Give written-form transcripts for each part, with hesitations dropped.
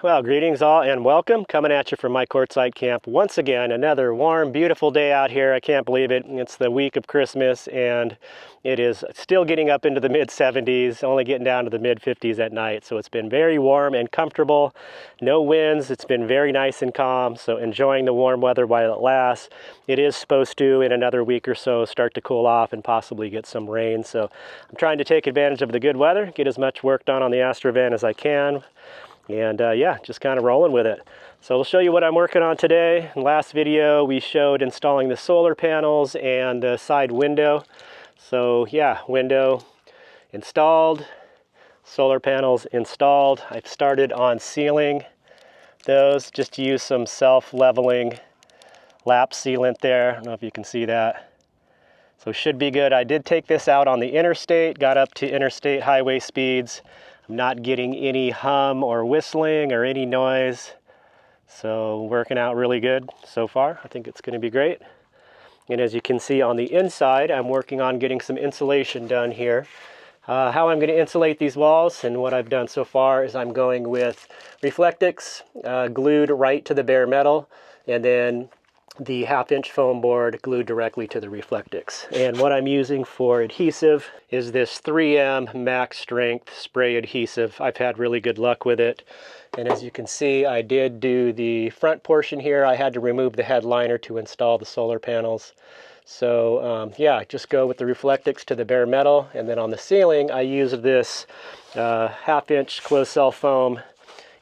Well, greetings all and welcome. Coming at you from my courtside camp once again. Another warm, beautiful day out here. I can't believe it. It's the week of Christmas and it is still getting up into the mid 70s, only getting down to the mid 50s at night. So it's been very warm and comfortable. No winds. It's been very nice and calm. So enjoying the warm weather while it lasts. It is supposed to, in another week or so, start to cool off and possibly get some rain. So I'm trying to take advantage of the good weather, get as much work done on the Astro van as I can. And yeah, just kind of rolling with it. So we'll show you what I'm working on today. In the last video, we showed installing the solar panels and the side window. So yeah, window installed, solar panels installed. I've started on sealing those just to use some self-leveling lap sealant there. I don't know if you can see that. So should be good. I did take this out on the interstate, got up to interstate highway speeds. I'm not getting any hum or whistling or any noise. So working out really good so far. I think it's going to be great. And as you can see on the inside, I'm working on getting some insulation done here. How I'm going to insulate these walls and what I've done so far is I'm going with Reflectix glued right to the bare metal, and then the 1/2-inch foam board glued directly to the Reflectix. And what I'm using for adhesive is this 3M max strength spray adhesive. I've had really good luck with it. And as you can see, I did do the front portion here. I had to remove the headliner to install the solar panels. So yeah, just go with the Reflectix to the bare metal. And then on the ceiling, I used this 1/2-inch closed cell foam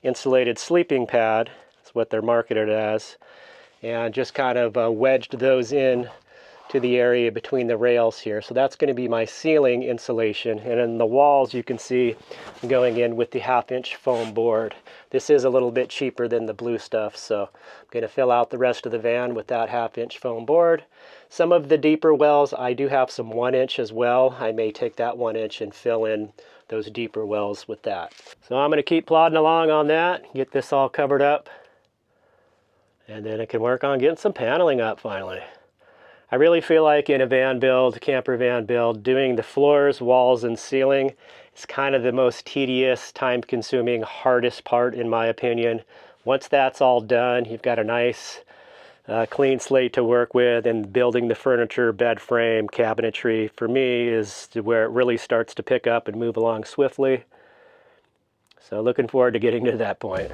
insulated sleeping pad. That's what they're marketed as. And just kind of wedged those in to the area between the rails here. So that's going to be my ceiling insulation. And in the walls, you can see I'm going in with the 1/2-inch foam board. This is a little bit cheaper than the blue stuff, so I'm going to fill out the rest of the van with that 1/2-inch foam board. Some of the deeper wells, I do have some 1-inch as well. I may take that 1-inch and fill in those deeper wells with that. So I'm going to keep plodding along on that, get this all covered up. And then I can work on getting some paneling up finally. I really feel like in a van build, camper van build, doing the floors, walls, and ceiling is kind of the most tedious, time-consuming, hardest part in my opinion. Once that's all done, you've got a nice clean slate to work with, and building the furniture, bed frame, cabinetry, for me, is where it really starts to pick up and move along swiftly. So looking forward to getting to that point.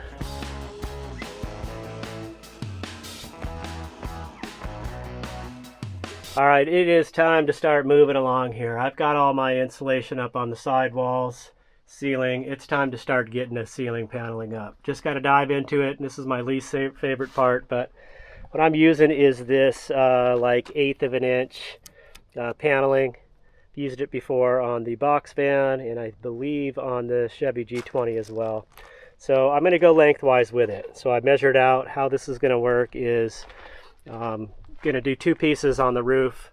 All right, it is time to start moving along here. I've got all my insulation up on the side walls, ceiling. It's time to start getting the ceiling paneling up. Just got to dive into it. This is my least favorite part, but what I'm using is this like 1/8 of an inch paneling. I've used it before on the box van, and I believe on the Chevy G20 as well. So I'm going to go lengthwise with it. So I measured out how this is going to work is going to do 2 pieces on the roof,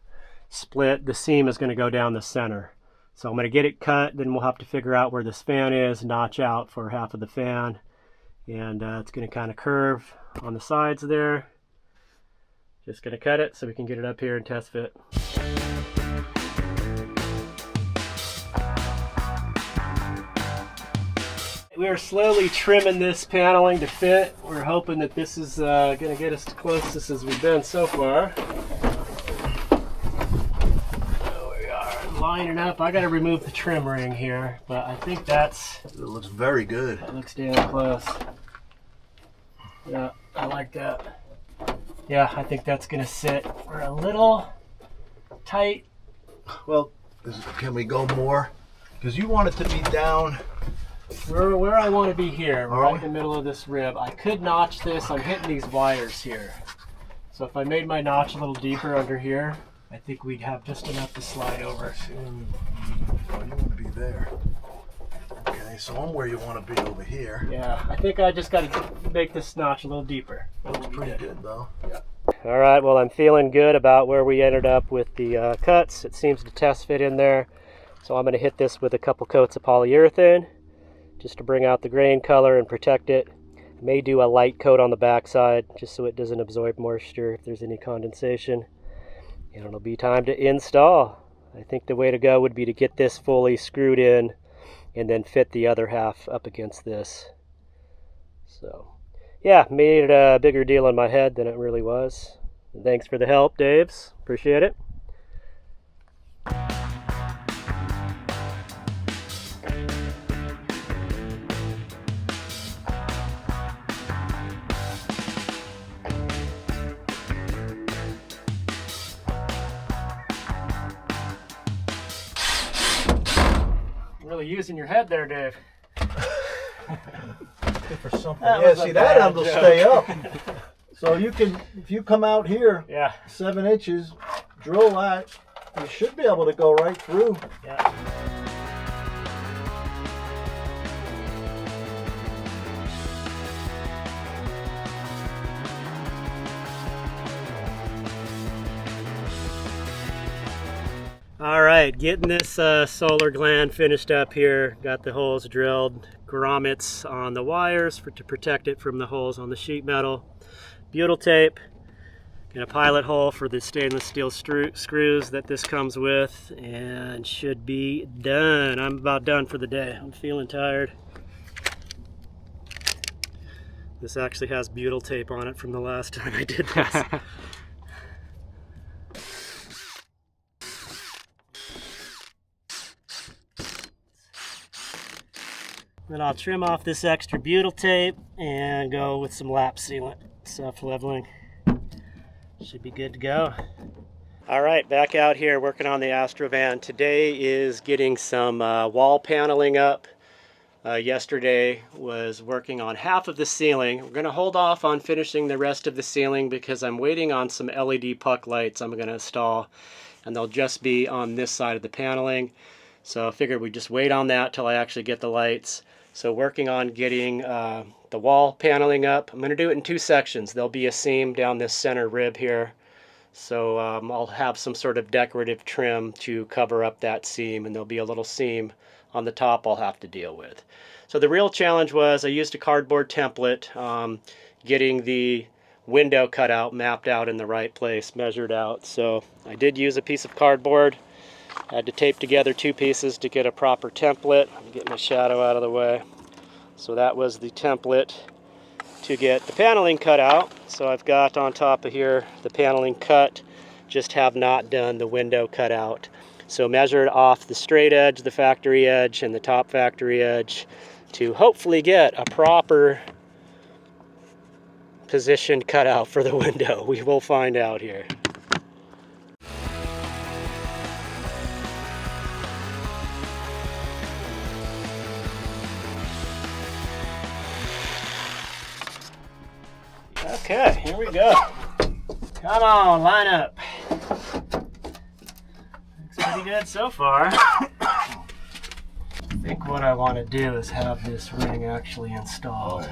split. The seam is going to go down the center. So I'm going to get it cut, then we'll have to figure out where this fan is, notch out for half of the fan, and it's going to kind of curve on the sides there. Just going to cut it so we can get it up here and test fit. We're slowly trimming this paneling to fit. We're hoping that this is going to get us as close as we've been so far. There we are, lining up. I got to remove the trim ring here, but I think that's... It looks very good. That looks damn close. Yeah, I like that. Yeah, I think that's going to sit. We're a little tight. Well, can we go more? Because you want it to be down... Where I want to be here, right in the middle of this rib. I could notch this. I'm hitting these wires here. So if I made my notch a little deeper under here, I think we'd have just enough to slide over. Oh, you want to be there. Okay, so I'm where you want to be over here. Yeah, I think I just got to make this notch a little deeper. That's pretty good, though. Yeah. All right, well, I'm feeling good about where we ended up with the cuts. It seems to test fit in there. So I'm going to hit this with a couple coats of polyurethane, just to bring out the grain color and protect it. I may do a light coat on the backside just so it doesn't absorb moisture if there's any condensation. And it'll be time to install. I think the way to go would be to get this fully screwed in and then fit the other half up against this. So yeah, made it a bigger deal in my head than it really was. And thanks for the help, Daves. Appreciate it. Really using your head there, Dave. For something. Yeah, see that end will stay up. So you can, if you come out here, 7 inches, drill that, you should be able to go right through. Yeah. All right, getting this solar gland finished up here. Got the holes drilled, grommets on the wires to protect it from the holes on the sheet metal. Butyl tape, and a pilot hole for the stainless steel screws that this comes with, and should be done. I'm about done for the day. I'm feeling tired. This actually has butyl tape on it from the last time I did this. Then I'll trim off this extra butyl tape and go with some lap sealant, self-leveling. Should be good to go. All right, back out here working on the AstroVan. Today is getting some wall paneling up. Yesterday was working on half of the ceiling. We're gonna hold off on finishing the rest of the ceiling because I'm waiting on some LED puck lights I'm gonna install, and they'll just be on this side of the paneling. So I figured we'd just wait on that till I actually get the lights. So working on getting the wall paneling up. I'm going to do it in 2 sections. There'll be a seam down this center rib here. So I'll have some sort of decorative trim to cover up that seam, and there'll be a little seam on the top I'll have to deal with. So the real challenge was I used a cardboard template, getting the window cut out, mapped out in the right place, measured out. So I did use a piece of cardboard. I had to tape together 2 pieces to get a proper template. Get my shadow out of the way. So that was the template to get the paneling cut out. So I've got on top of here the paneling cut, just have not done the window cut out. So measured off the straight edge, the factory edge, and the top factory edge to hopefully get a proper positioned cutout for the window. We will find out here. Okay, here we go. Come on, line up. Looks pretty good so far. I think what I want to do is have this ring actually installed.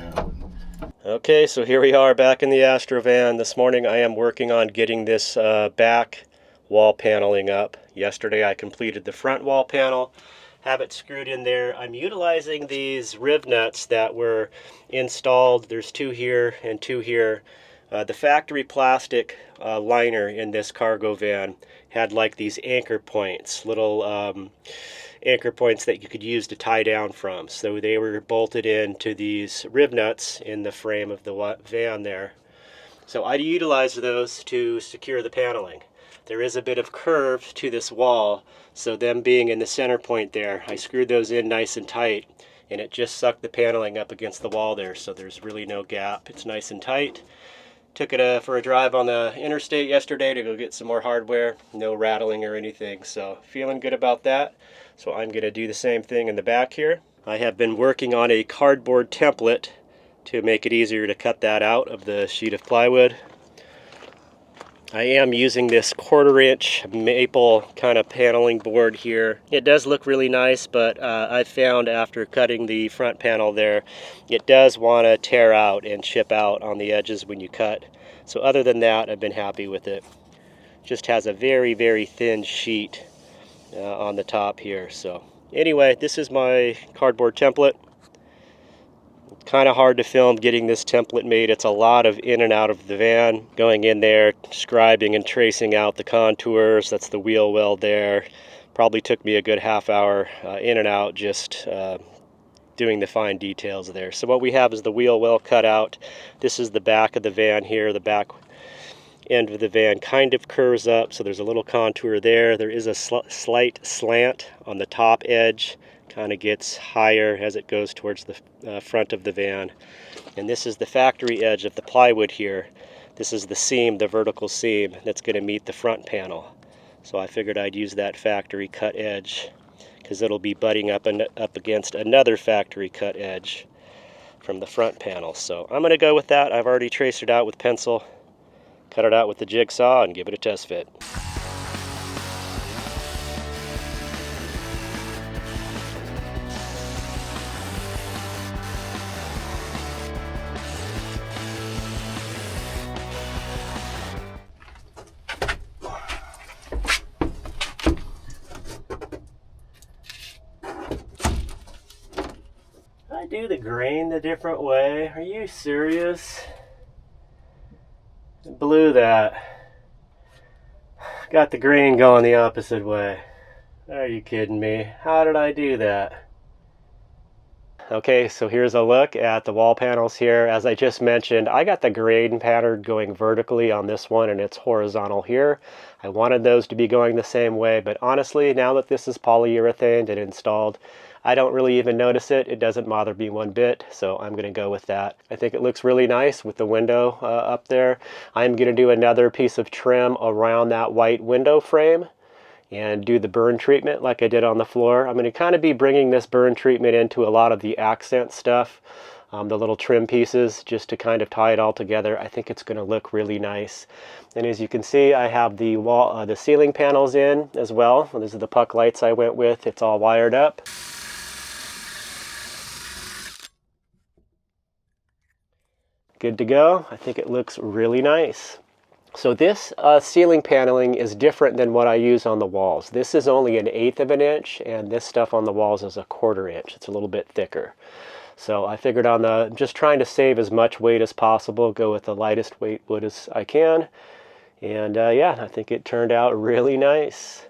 Okay, so here we are back in the AstroVan. This morning I am working on getting this back wall paneling up. Yesterday I completed the front wall panel. Have it screwed in there. I'm utilizing these rib nuts that were installed. There's 2 here and 2 here. The factory plastic liner in this cargo van had like these anchor points, little anchor points that you could use to tie down from. So they were bolted into these rib nuts in the frame of the van there. So I utilized those to secure the paneling. There is a bit of curve to this wall, so them being in the center point there, I screwed those in nice and tight, and it just sucked the paneling up against the wall there, so there's really no gap. It's nice and tight. Took it for a drive on the interstate yesterday to go get some more hardware. No rattling or anything, so feeling good about that. So I'm going to do the same thing in the back here. I have been working on a cardboard template to make it easier to cut that out of the sheet of plywood. I am using this 1/4-inch maple kind of paneling board here. It does look really nice, but I found after cutting the front panel there, it does want to tear out and chip out on the edges when you cut. So other than that, I've been happy with it. Just has a very, very thin sheet on the top here. So anyway, this is my cardboard template. Kind of hard to film getting this template made. It's a lot of in and out of the van, going in there, scribing and tracing out the contours. That's the wheel well there. Probably took me a good half hour in and out, just doing the fine details there. So what we have is the wheel well cut out. This is the back of the van here. The back end of the van kind of curves up, so there's a little contour there. There is a slight slant on the top edge, kind of gets higher as it goes towards the front of the van. And this is the factory edge of the plywood here. This is the seam, the vertical seam that's going to meet the front panel. So I figured I'd use that factory cut edge because it'll be butting up against another factory cut edge from the front panel. So I'm going to go with that. I've already traced it out with pencil, cut it out with the jigsaw, and give it a test fit. Do the grain the different way? Are you serious? Blew that. Got the grain going the opposite way. Are you kidding me? How did I do that? Okay, so here's a look at the wall panels here. As I just mentioned, I got the grain pattern going vertically on this one and it's horizontal here. I wanted those to be going the same way, but honestly, now that this is polyurethane and installed, I don't really even notice it. It doesn't bother me one bit, so I'm going to go with that. I think it looks really nice with the window up there. I'm going to do another piece of trim around that white window frame and do the burn treatment like I did on the floor. I'm going to kind of be bringing this burn treatment into a lot of the accent stuff, the little trim pieces, just to kind of tie it all together. I think it's going to look really nice. And as you can see, I have the wall, the ceiling panels in as well. These are the puck lights I went with. It's all wired up. Good to go. I think it looks really nice. So this ceiling paneling is different than what I use on the walls. This is only 1/8 of an inch, and this stuff on the walls is 1/4 inch. It's a little bit thicker. So I figured on just trying to save as much weight as possible, go with the lightest weight wood as I can. And yeah, I think it turned out really nice.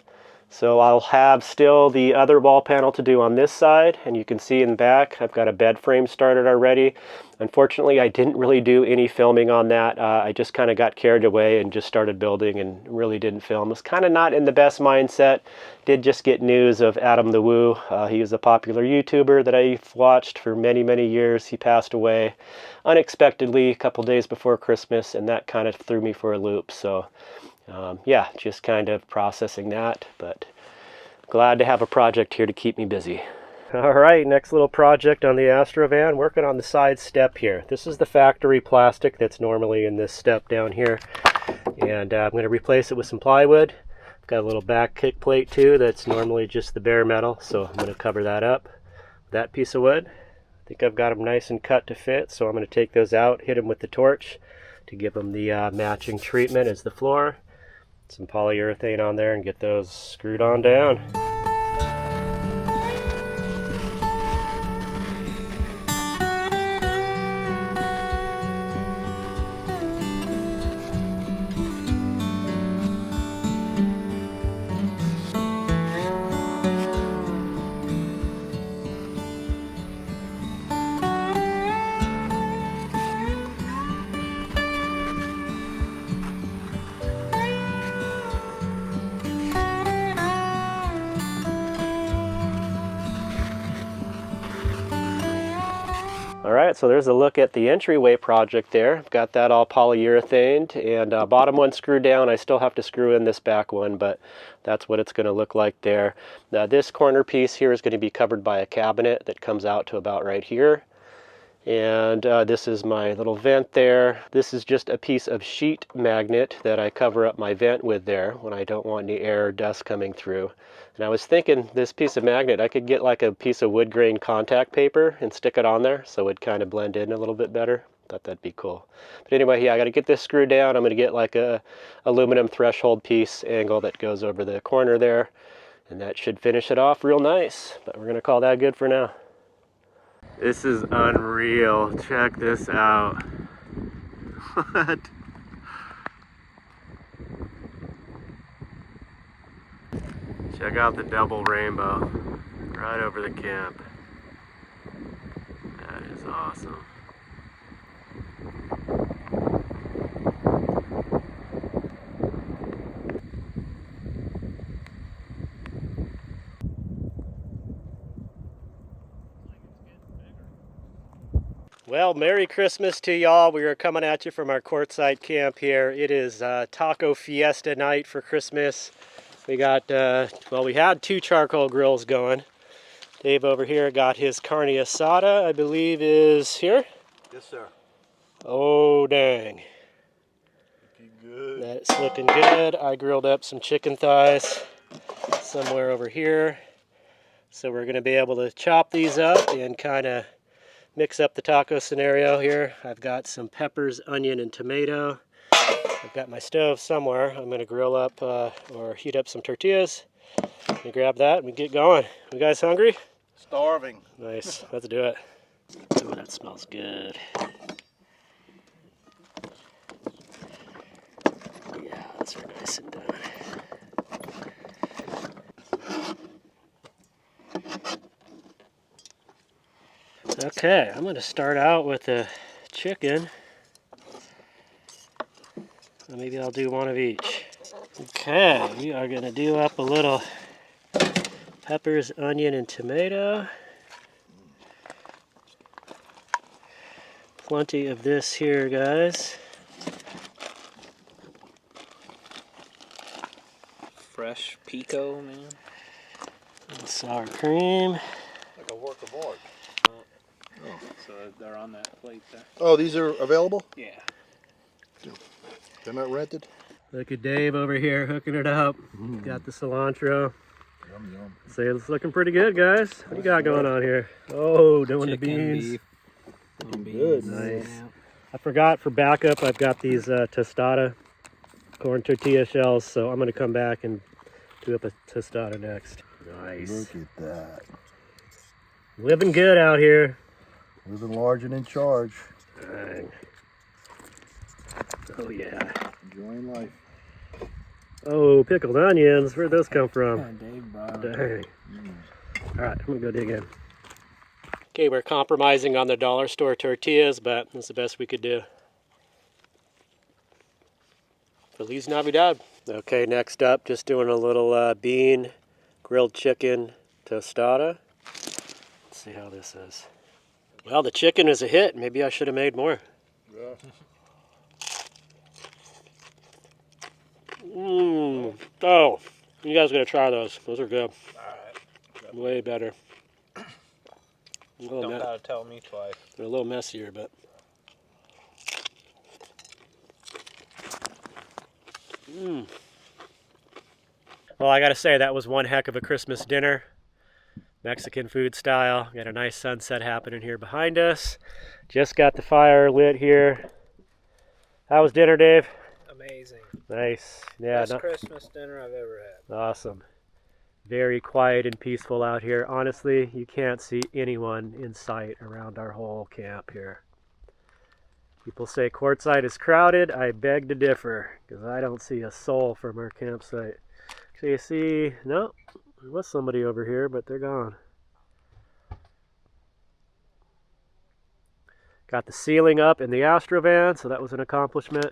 So I'll have still the other wall panel to do on this side, and you can see in the back I've got a bed frame started already. Unfortunately, I didn't really do any filming on that. I just kind of got carried away and just started building and really didn't film. Was kind of not in the best mindset. Did just get news of Adam the Woo. He was a popular YouTuber that I watched for many, many years. He passed away unexpectedly a couple days before Christmas, and that kind of threw me for a loop. So yeah, just kind of processing that, but glad to have a project here to keep me busy. All right, next little project on the Astro van, working on the side step here. This is the factory plastic that's normally in this step down here, and I'm going to replace it with some plywood. I've got a little back kick plate too that's normally just the bare metal, so I'm going to cover that up with that piece of wood. I think I've got them nice and cut to fit, so I'm going to take those out, hit them with the torch to give them the matching treatment as the floor. Some polyurethane on there and get those screwed on down. Alright, so there's a look at the entryway project there. I've got that all polyurethaned, and bottom one screwed down. I still have to screw in this back one, but that's what it's going to look like there. Now this corner piece here is going to be covered by a cabinet that comes out to about right here. And this is my little vent there. This is just a piece of sheet magnet that I cover up my vent with there when I don't want any air or dust coming through. And I was thinking this piece of magnet, I could get like a piece of wood grain contact paper and stick it on there so it'd kind of blend in a little bit better. Thought that'd be cool. But anyway, yeah, I got to get this screwed down. I'm going to get like a aluminum threshold piece angle that goes over the corner there. And that should finish it off real nice. But we're going to call that good for now. This is unreal. Check this out. What? Check out the double rainbow right over the camp. is awesome. Well, Merry Christmas to y'all. We are coming at you from our courtside camp here. It is taco fiesta night for Christmas. We got, well, we had 2 charcoal grills going. Dave over here got his carne asada, I believe is here. Yes, sir. Oh, dang. Looking good. That's looking good. I grilled up some chicken thighs somewhere over here. So we're gonna be able to chop these up and kind of mix up the taco scenario here. I've got some peppers, onion, and tomato. I've got my stove somewhere. I'm going to grill up or heat up some tortillas. Let me grab that and we get going. You guys hungry? Starving. Nice. Let's do it. Oh, that smells good. Yeah, those are nice and done. Okay, I'm going to start out with the chicken. So maybe I'll do one of each. Okay, we are going to do up a little peppers, onion, and tomato. Plenty of this here, guys. Fresh pico, man. And sour cream. Like a work of art. Oh, so they're on that plate there. Oh, these are available? Yeah. They're not rented? Look at Dave over here hooking it up. Got the cilantro. Yum, yum. See, it's looking pretty good, guys. What do you got going on here? Oh, doing Chicken, the beans. beef. Good. Nice. I forgot for backup, I've got these tostada corn tortilla shells, so I'm going to come back and do up a tostada next. Nice. Look at that. Living good out here. Living large and in charge. Dang. Oh, yeah. Enjoying life. Oh, pickled onions. Where'd those come from? Dave brought Dang. All right, I'm going to go dig in. Okay, we're compromising on the dollar store tortillas, but that's the best we could do. Feliz Navidad. Okay, next up, just doing a little bean, grilled chicken tostada. Let's see how this is. Well, the chicken is a hit. Maybe I should have made more. Yeah. Oh, you guys gotta try those. Those are good. Alright. Way better. Don't gotta tell me twice. They're a little messier, but. Well, I gotta say, that was one heck of a Christmas dinner. Mexican food style. Got a nice sunset happening here behind us. Just got the fire lit here. How was dinner, Dave? Amazing. Nice. Yeah. Best Christmas dinner I've ever had. Awesome. Very quiet and peaceful out here. Honestly, you can't see anyone in sight around our whole camp here. People say courtside is crowded. I beg to differ, because I don't see a soul from our campsite. Actually, you see, no, there was somebody over here, but they're gone. Got the ceiling up in the Astro van, so that was an accomplishment.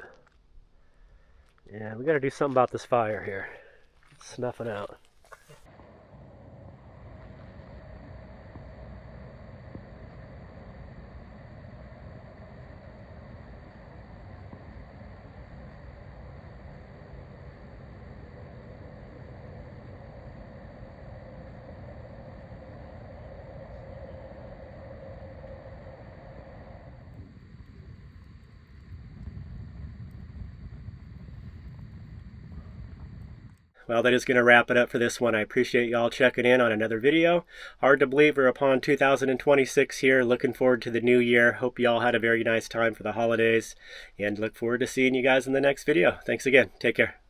And we got to do something about this fire here. It's snuffing out. Well, that is going to wrap it up for this one. I appreciate y'all checking in on another video. Hard to believe we're upon 2026 here. Looking forward to the new year. Hope y'all had a very nice time for the holidays. And look forward to seeing you guys in the next video. Thanks again. Take care.